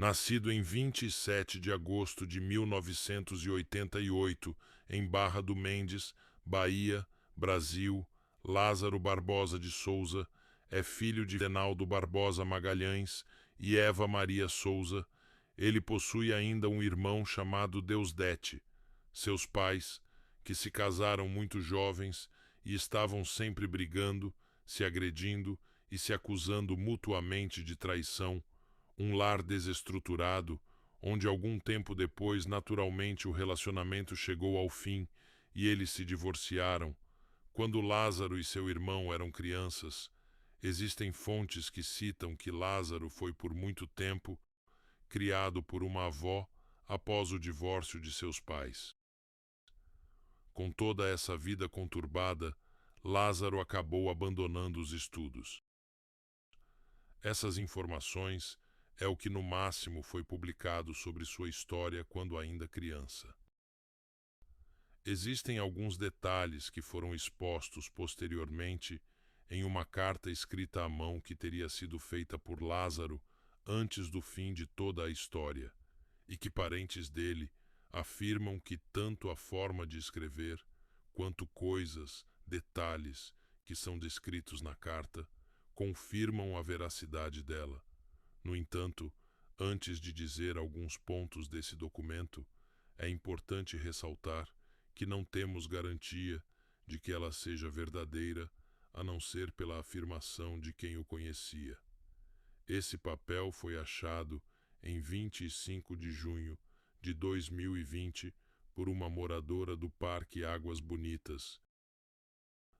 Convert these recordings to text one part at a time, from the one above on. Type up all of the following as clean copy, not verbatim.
Nascido em 27 de agosto de 1988, em Barra do Mendes, Bahia, Brasil, Lázaro Barbosa de Souza é filho de Reinaldo Barbosa Magalhães e Eva Maria Souza. Ele possui ainda um irmão chamado Deusdete. Seus pais, que se casaram muito jovens e estavam sempre brigando, se agredindo e se acusando mutuamente de traição, um lar desestruturado, onde algum tempo depois, naturalmente, o relacionamento chegou ao fim e eles se divorciaram. Quando Lázaro e seu irmão eram crianças, existem fontes que citam que Lázaro foi por muito tempo criado por uma avó após o divórcio de seus pais. Com toda essa vida conturbada, Lázaro acabou abandonando os estudos. Essas informações é o que no máximo foi publicado sobre sua história quando ainda criança. Existem alguns detalhes que foram expostos posteriormente em uma carta escrita à mão que teria sido feita por Lázaro antes do fim de toda a história, e que parentes dele afirmam que tanto a forma de escrever, quanto coisas, detalhes que são descritos na carta, confirmam a veracidade dela. No entanto, antes de dizer alguns pontos desse documento, é importante ressaltar que não temos garantia de que ela seja verdadeira, a não ser pela afirmação de quem o conhecia. Esse papel foi achado em 25 de junho de 2020 por uma moradora do Parque Águas Bonitas.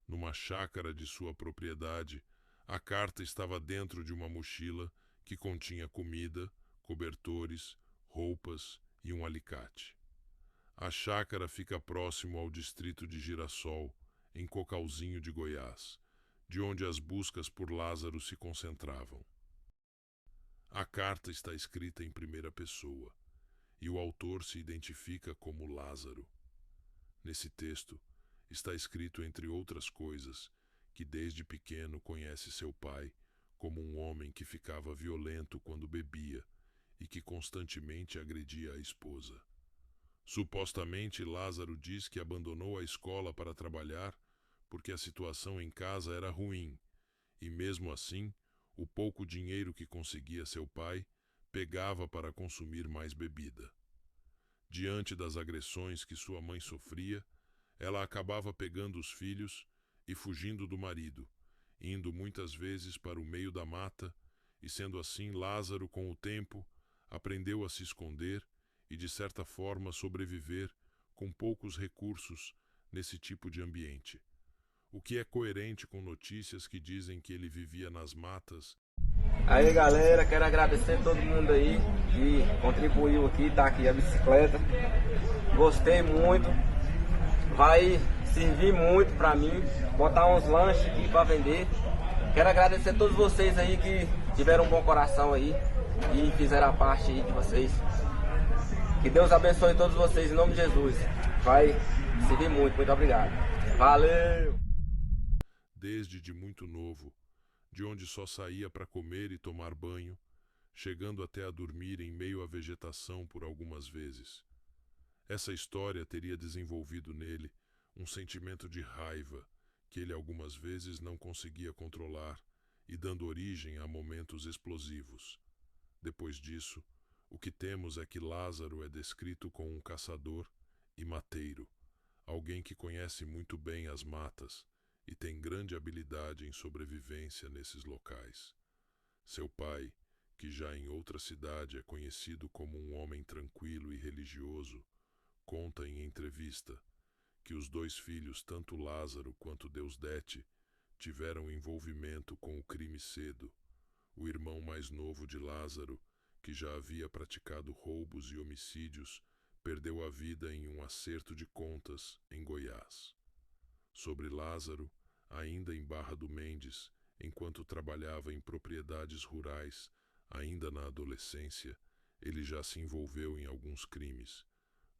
Numa chácara de sua propriedade, a carta estava dentro de uma mochila que continha comida, cobertores, roupas e um alicate. A chácara fica próximo ao distrito de Girassol, em Cocalzinho de Goiás, de onde as buscas por Lázaro se concentravam. A carta está escrita em primeira pessoa, e o autor se identifica como Lázaro. Nesse texto, está escrito, entre outras coisas, que desde pequeno conhece seu pai como um homem que ficava violento quando bebia e que constantemente agredia a esposa. Supostamente, Lázaro diz que abandonou a escola para trabalhar porque a situação em casa era ruim, e mesmo assim, o pouco dinheiro que conseguia seu pai pegava para consumir mais bebida. Diante das agressões que sua mãe sofria, ela acabava pegando os filhos e fugindo do marido, indo muitas vezes para o meio da mata, e sendo assim, Lázaro, com o tempo, aprendeu a se esconder e, de certa forma, sobreviver com poucos recursos nesse tipo de ambiente. O que é coerente com notícias que dizem que ele vivia nas matas. Aí galera, quero agradecer a todo mundo aí que contribuiu aqui, tá aqui a bicicleta. Gostei muito, vai servir muito pra mim, botar uns lanches aqui pra vender. Quero agradecer a todos vocês aí que tiveram um bom coração aí e fizeram a parte aí de vocês. Que Deus abençoe todos vocês em nome de Jesus. Vai servir muito, muito obrigado. Valeu! Desde de muito novo, de onde só saía para comer e tomar banho, chegando até a dormir em meio à vegetação por algumas vezes. Essa história teria desenvolvido nele um sentimento de raiva que ele algumas vezes não conseguia controlar e dando origem a momentos explosivos. Depois disso, o que temos é que Lázaro é descrito como um caçador e mateiro, alguém que conhece muito bem as matas e tem grande habilidade em sobrevivência nesses locais. Seu pai, que já em outra cidade é conhecido como um homem tranquilo e religioso, conta em entrevista que os dois filhos, tanto Lázaro quanto Deusdete, tiveram envolvimento com o crime cedo. O irmão mais novo de Lázaro, que já havia praticado roubos e homicídios, perdeu a vida em um acerto de contas em Goiás. Sobre Lázaro, ainda em Barra do Mendes, enquanto trabalhava em propriedades rurais, ainda na adolescência, ele já se envolveu em alguns crimes.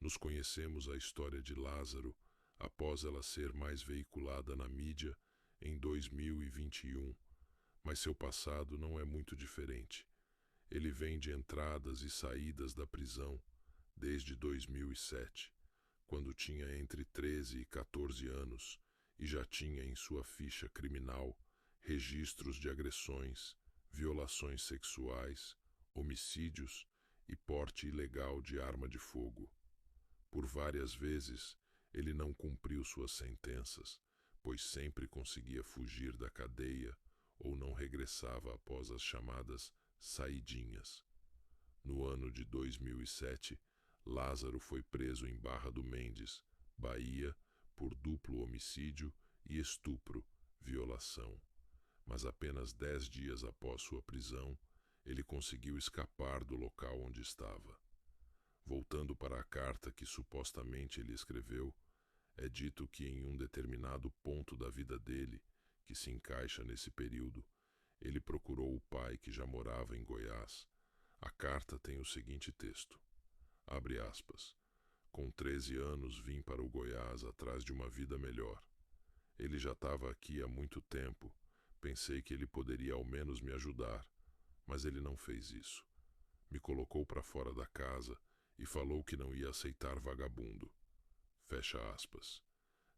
Nos conhecemos a história de Lázaro após ela ser mais veiculada na mídia em 2021, mas seu passado não é muito diferente. Ele vem de entradas e saídas da prisão desde 2007, quando tinha entre 13 e 14 anos e já tinha em sua ficha criminal registros de agressões, violações sexuais, homicídios e porte ilegal de arma de fogo. Por várias vezes, ele não cumpriu suas sentenças, pois sempre conseguia fugir da cadeia ou não regressava após as chamadas saidinhas. No ano de 2007, Lázaro foi preso em Barra do Mendes, Bahia, por duplo homicídio e estupro, violação. Mas apenas 10 dias após sua prisão, ele conseguiu escapar do local onde estava. Voltando para a carta que supostamente ele escreveu, é dito que em um determinado ponto da vida dele, que se encaixa nesse período, ele procurou o pai que já morava em Goiás. A carta tem o seguinte texto, abre aspas, com 13 anos vim para o Goiás atrás de uma vida melhor. Ele já estava aqui há muito tempo, pensei que ele poderia ao menos me ajudar, mas ele não fez isso. Me colocou para fora da casa e falou que não ia aceitar vagabundo. Fecha aspas.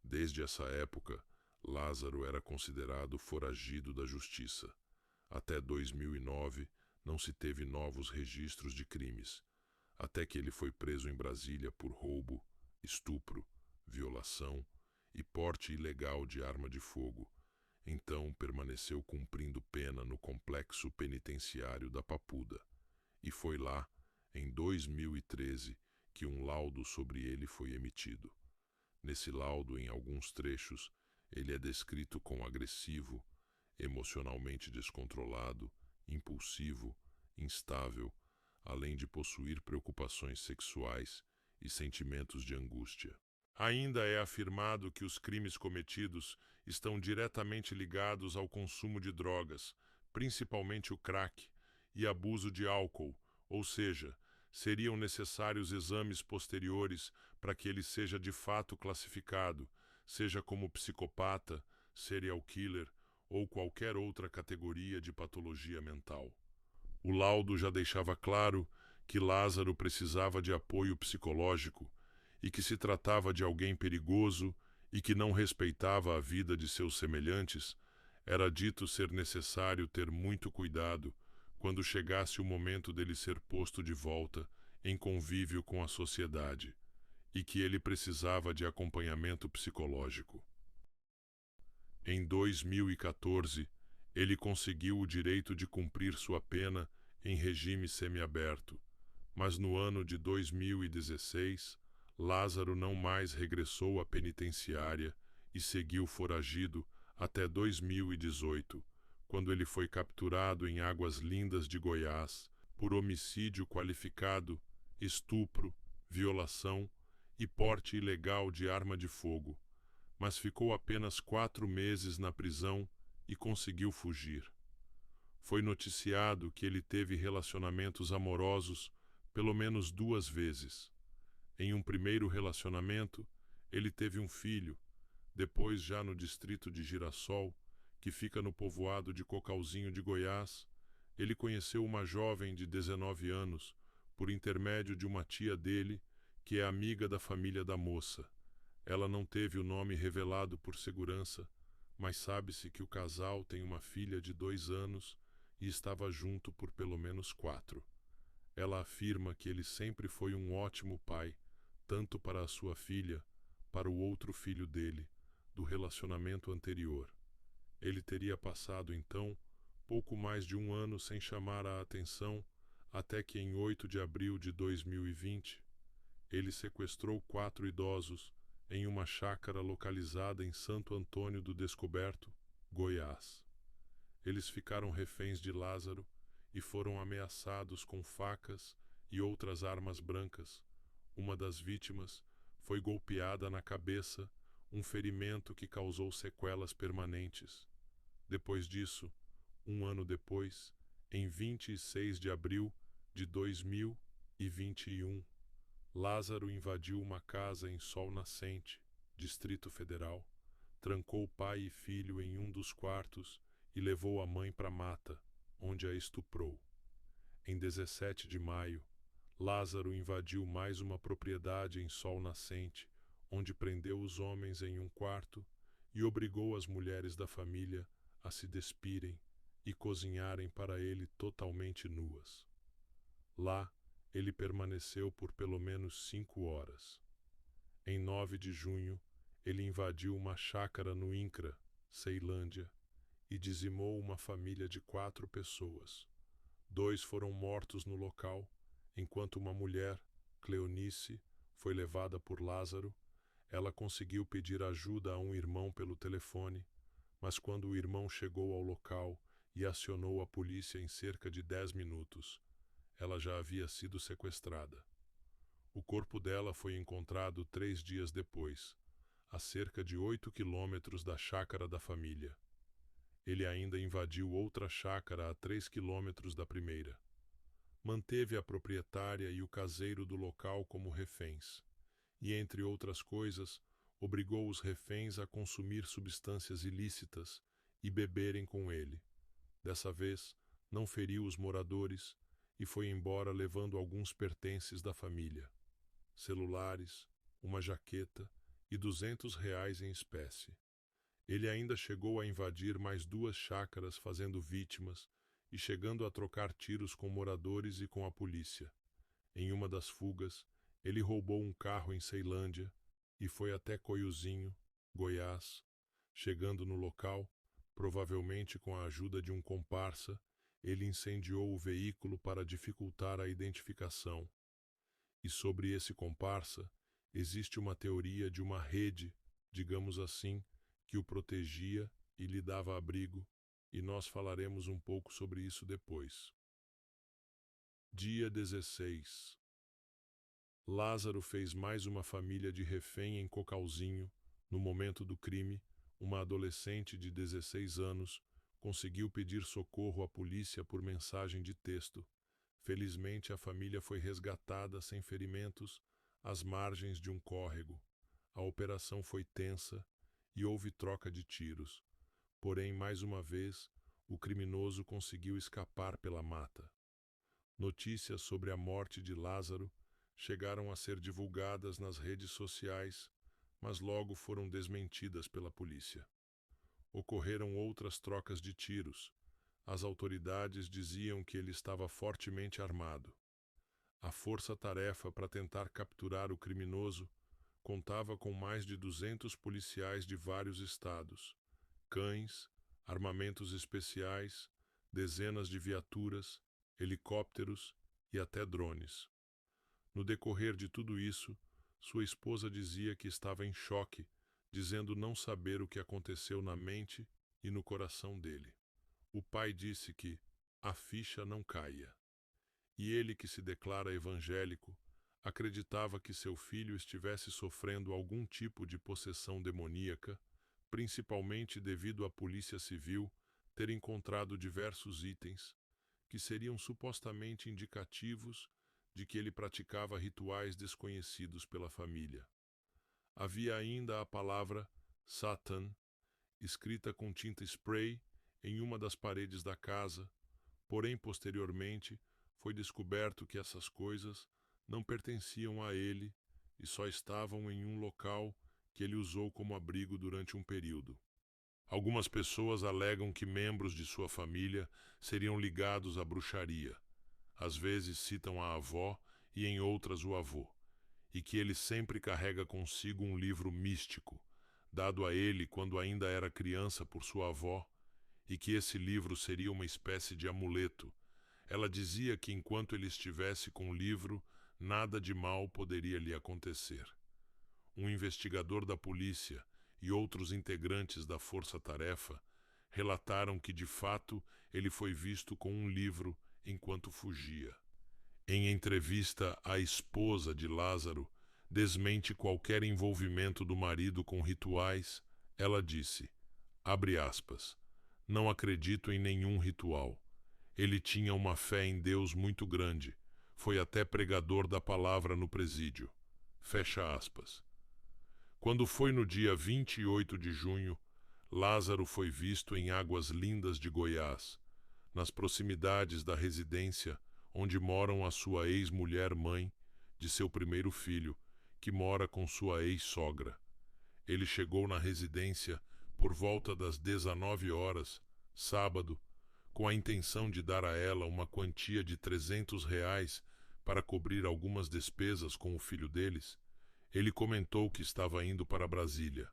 Desde essa época, Lázaro era considerado foragido da justiça. Até 2009, não se teve novos registros de crimes, até que ele foi preso em Brasília por roubo, estupro, violação e porte ilegal de arma de fogo. Então permaneceu cumprindo pena no complexo penitenciário da Papuda. E foi lá, em 2013, que um laudo sobre ele foi emitido. Nesse laudo, em alguns trechos, ele é descrito como agressivo, emocionalmente descontrolado, impulsivo, instável, além de possuir preocupações sexuais e sentimentos de angústia. Ainda é afirmado que os crimes cometidos estão diretamente ligados ao consumo de drogas, principalmente o crack, e abuso de álcool, ou seja, seriam necessários exames posteriores para que ele seja de fato classificado, seja como psicopata, serial killer ou qualquer outra categoria de patologia mental. O laudo já deixava claro que Lázaro precisava de apoio psicológico e que se tratava de alguém perigoso e que não respeitava a vida de seus semelhantes. Era dito ser necessário ter muito cuidado quando chegasse o momento dele ser posto de volta em convívio com a sociedade, e que ele precisava de acompanhamento psicológico. Em 2014, ele conseguiu o direito de cumprir sua pena em regime semiaberto, mas no ano de 2016, Lázaro não mais regressou à penitenciária e seguiu foragido até 2018, quando ele foi capturado em Águas Lindas de Goiás por homicídio qualificado, estupro, violação e porte ilegal de arma de fogo, mas ficou apenas 4 meses na prisão e conseguiu fugir. Foi noticiado que ele teve relacionamentos amorosos pelo menos 2 vezes. Em um primeiro relacionamento, ele teve um filho, depois já no distrito de Girassol, que fica no povoado de Cocalzinho de Goiás, ele conheceu uma jovem de 19 anos, por intermédio de uma tia dele, que é amiga da família da moça. Ela não teve o nome revelado por segurança, mas sabe-se que o casal tem uma filha de 2 anos e estava junto por pelo menos 4. Ela afirma que ele sempre foi um ótimo pai, tanto para a sua filha, para o outro filho dele, do relacionamento anterior. Ele teria passado, então, pouco mais de 1 ano sem chamar a atenção, até que em 8 de abril de 2020, ele sequestrou 4 idosos em uma chácara localizada em Santo Antônio do Descoberto, Goiás. Eles ficaram reféns de Lázaro e foram ameaçados com facas e outras armas brancas. Uma das vítimas foi golpeada na cabeça, um ferimento que causou sequelas permanentes. Depois disso, 1 ano depois, em 26 de abril de 2021, Lázaro invadiu uma casa em Sol Nascente, Distrito Federal, trancou pai e filho em um dos quartos e levou a mãe para a mata, onde a estuprou. Em 17 de maio, Lázaro invadiu mais uma propriedade em sol nascente, onde prendeu os homens em um quarto e obrigou as mulheres da família a se despirem e cozinharem para ele totalmente nuas. Lá, ele permaneceu por pelo menos 5 horas. Em 9 de junho, ele invadiu uma chácara no INCRA, Ceilândia, e dizimou uma família de 4 pessoas. 2 foram mortos no local, enquanto uma mulher, Cleonice, foi levada por Lázaro. Ela conseguiu pedir ajuda a um irmão pelo telefone, mas quando o irmão chegou ao local e acionou a polícia em cerca de 10 minutos, ela já havia sido sequestrada. O corpo dela foi encontrado 3 dias depois, a cerca de 8 quilômetros da chácara da família. Ele ainda invadiu outra chácara a 3 quilômetros da primeira. Manteve a proprietária e o caseiro do local como reféns, e, entre outras coisas, obrigou os reféns a consumir substâncias ilícitas e beberem com ele. Dessa vez, não feriu os moradores e foi embora levando alguns pertences da família: celulares, uma jaqueta e R$ 200 em espécie. Ele ainda chegou a invadir mais 2 chácaras fazendo vítimas e chegando a trocar tiros com moradores e com a polícia. Em uma das fugas, ele roubou um carro em Ceilândia e foi até Coiuzinho, Goiás. Chegando no local, provavelmente com a ajuda de um comparsa, ele incendiou o veículo para dificultar a identificação. E sobre esse comparsa, existe uma teoria de uma rede, digamos assim, que o protegia e lhe dava abrigo, e nós falaremos um pouco sobre isso depois. Dia 16. Lázaro fez mais uma família de refém em Cocalzinho. No momento do crime, uma adolescente de 16 anos conseguiu pedir socorro à polícia por mensagem de texto. Felizmente, a família foi resgatada sem ferimentos às margens de um córrego. A operação foi tensa e houve troca de tiros. Porém, mais uma vez, o criminoso conseguiu escapar pela mata. Notícias sobre a morte de Lázaro chegaram a ser divulgadas nas redes sociais, mas logo foram desmentidas pela polícia. Ocorreram outras trocas de tiros. As autoridades diziam que ele estava fortemente armado. A força-tarefa para tentar capturar o criminoso contava com mais de 200 policiais de vários estados, cães, armamentos especiais, dezenas de viaturas, helicópteros e até drones. No decorrer de tudo isso, sua esposa dizia que estava em choque, dizendo não saber o que aconteceu na mente e no coração dele. O pai disse que a ficha não caia. E ele, que se declara evangélico, acreditava que seu filho estivesse sofrendo algum tipo de possessão demoníaca, principalmente devido à Polícia Civil ter encontrado diversos itens que seriam supostamente indicativos de que ele praticava rituais desconhecidos pela família. Havia ainda a palavra Satan, escrita com tinta spray em uma das paredes da casa, porém posteriormente foi descoberto que essas coisas não pertenciam a ele e só estavam em um local que ele usou como abrigo durante um período. Algumas pessoas alegam que membros de sua família seriam ligados à bruxaria. Às vezes citam a avó e em outras o avô, e que ele sempre carrega consigo um livro místico, dado a ele quando ainda era criança por sua avó, e que esse livro seria uma espécie de amuleto. Ela dizia que enquanto ele estivesse com o livro, nada de mal poderia lhe acontecer. Um investigador da polícia e outros integrantes da força-tarefa relataram que, de fato, ele foi visto com um livro enquanto fugia. Em entrevista, a esposa de Lázaro desmente qualquer envolvimento do marido com rituais. Ela disse, abre aspas, não acredito em nenhum ritual. Ele tinha uma fé em Deus muito grande. Foi até pregador da palavra no presídio. Fecha aspas. Quando foi no dia 28 de junho, Lázaro foi visto em Águas Lindas de Goiás. Nas proximidades da residência, onde moram a sua ex-mulher-mãe de seu primeiro filho, que mora com sua ex-sogra. Ele chegou na residência por volta das 19 horas, sábado, com a intenção de dar a ela uma quantia de R$ 300 para cobrir algumas despesas com o filho deles. Ele comentou que estava indo para Brasília.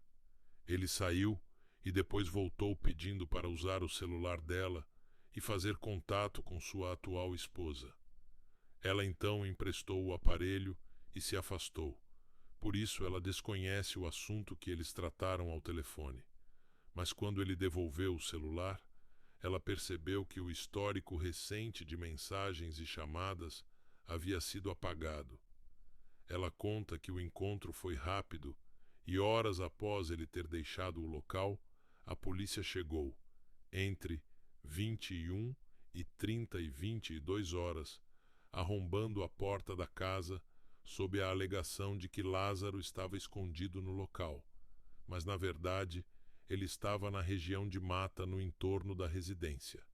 Ele saiu e depois voltou pedindo para usar o celular dela e fazer contato com sua atual esposa. Ela então emprestou o aparelho e se afastou. Por isso ela desconhece o assunto que eles trataram ao telefone. Mas quando ele devolveu o celular, ela percebeu que o histórico recente de mensagens e chamadas havia sido apagado. Ela conta que o encontro foi rápido e horas após ele ter deixado o local, a polícia chegou, entre 21 e 30 e 22 horas, arrombando a porta da casa sob a alegação de que Lázaro estava escondido no local, mas na verdade ele estava na região de mata no entorno da residência.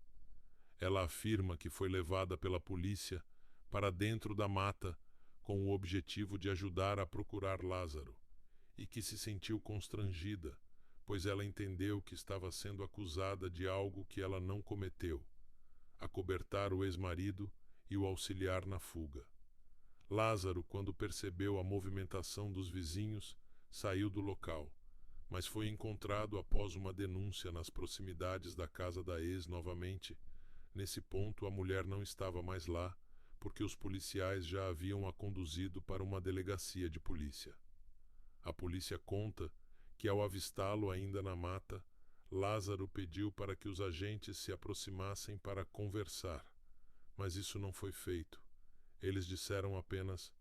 Ela afirma que foi levada pela polícia para dentro da mata com o objetivo de ajudar a procurar Lázaro, e que se sentiu constrangida, pois ela entendeu que estava sendo acusada de algo que ela não cometeu, acobertar o ex-marido e o auxiliar na fuga. Lázaro, quando percebeu a movimentação dos vizinhos, saiu do local, mas foi encontrado após uma denúncia nas proximidades da casa da ex novamente. Nesse ponto, a mulher não estava mais lá, porque os policiais já haviam a conduzido para uma delegacia de polícia. A polícia conta que, ao avistá-lo ainda na mata, Lázaro pediu para que os agentes se aproximassem para conversar, mas isso não foi feito. Eles disseram apenas: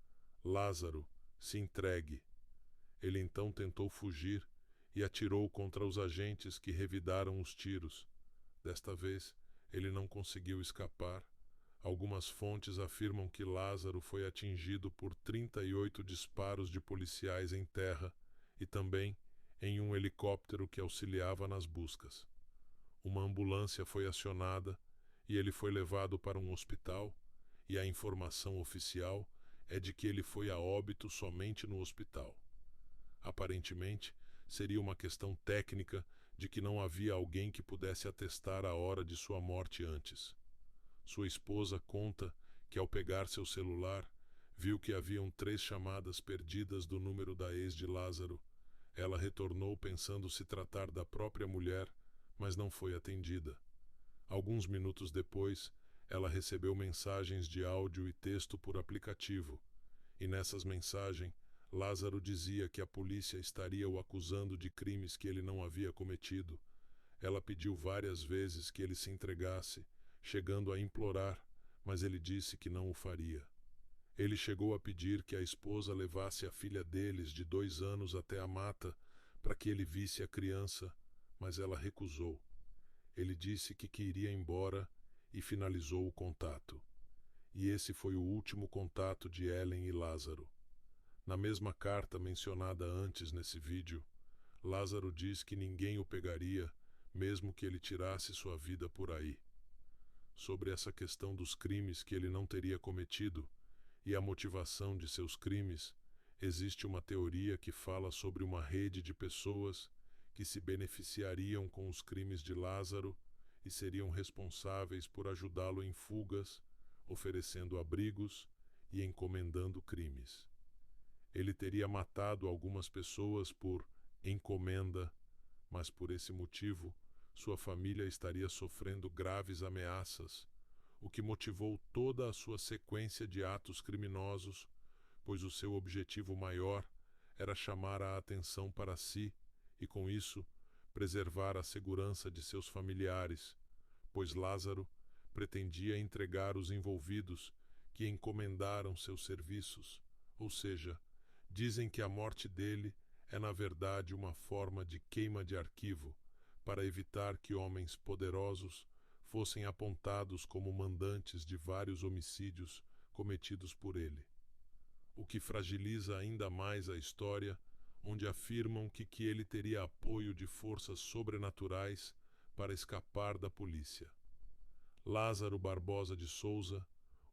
"Lázaro, se entregue." Ele então tentou fugir e atirou contra os agentes, que revidaram os tiros. Desta vez, ele não conseguiu escapar. Algumas fontes afirmam que Lázaro foi atingido por 38 disparos de policiais em terra e também em um helicóptero que auxiliava nas buscas. Uma ambulância foi acionada e ele foi levado para um hospital, e a informação oficial é de que ele foi a óbito somente no hospital. Aparentemente, seria uma questão técnica de que não havia alguém que pudesse atestar a hora de sua morte antes. Sua esposa conta que, ao pegar seu celular, viu que haviam 3 chamadas perdidas do número da ex de Lázaro. Ela retornou pensando se tratar da própria mulher, mas não foi atendida. Alguns minutos depois, ela recebeu mensagens de áudio e texto por aplicativo, e nessas mensagens, Lázaro dizia que a polícia estaria o acusando de crimes que ele não havia cometido. Ela pediu várias vezes que ele se entregasse, chegando a implorar, mas ele disse que não o faria. Ele chegou a pedir que a esposa levasse a filha deles de 2 anos até a mata para que ele visse a criança, mas ela recusou. Ele disse que iria embora e finalizou o contato. E esse foi o último contato de Ellen e Lázaro. Na mesma carta mencionada antes nesse vídeo, Lázaro diz que ninguém o pegaria, mesmo que ele tirasse sua vida por aí. Sobre essa questão dos crimes que ele não teria cometido e a motivação de seus crimes, existe uma teoria que fala sobre uma rede de pessoas que se beneficiariam com os crimes de Lázaro e seriam responsáveis por ajudá-lo em fugas, oferecendo abrigos e encomendando crimes. Ele teria matado algumas pessoas por encomenda, mas por esse motivo, sua família estaria sofrendo graves ameaças, o que motivou toda a sua sequência de atos criminosos, pois o seu objetivo maior era chamar a atenção para si e, com isso, preservar a segurança de seus familiares, pois Lázaro pretendia entregar os envolvidos que encomendaram seus serviços, ou seja, dizem que a morte dele é na verdade uma forma de queima de arquivo, para evitar que homens poderosos fossem apontados como mandantes de vários homicídios cometidos por ele. O que fragiliza ainda mais a história, onde afirmam que ele teria apoio de forças sobrenaturais para escapar da polícia. Lázaro Barbosa de Souza,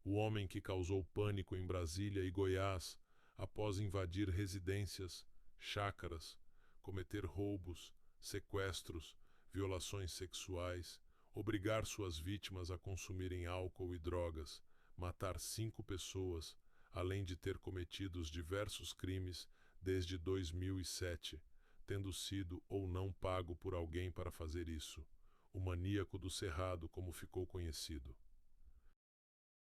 o homem que causou pânico em Brasília e Goiás após invadir residências, chácaras, cometer roubos, sequestros, violações sexuais, obrigar suas vítimas a consumirem álcool e drogas, matar 5 pessoas, além de ter cometido diversos crimes desde 2007, tendo sido ou não pago por alguém para fazer isso. O maníaco do Cerrado, como ficou conhecido.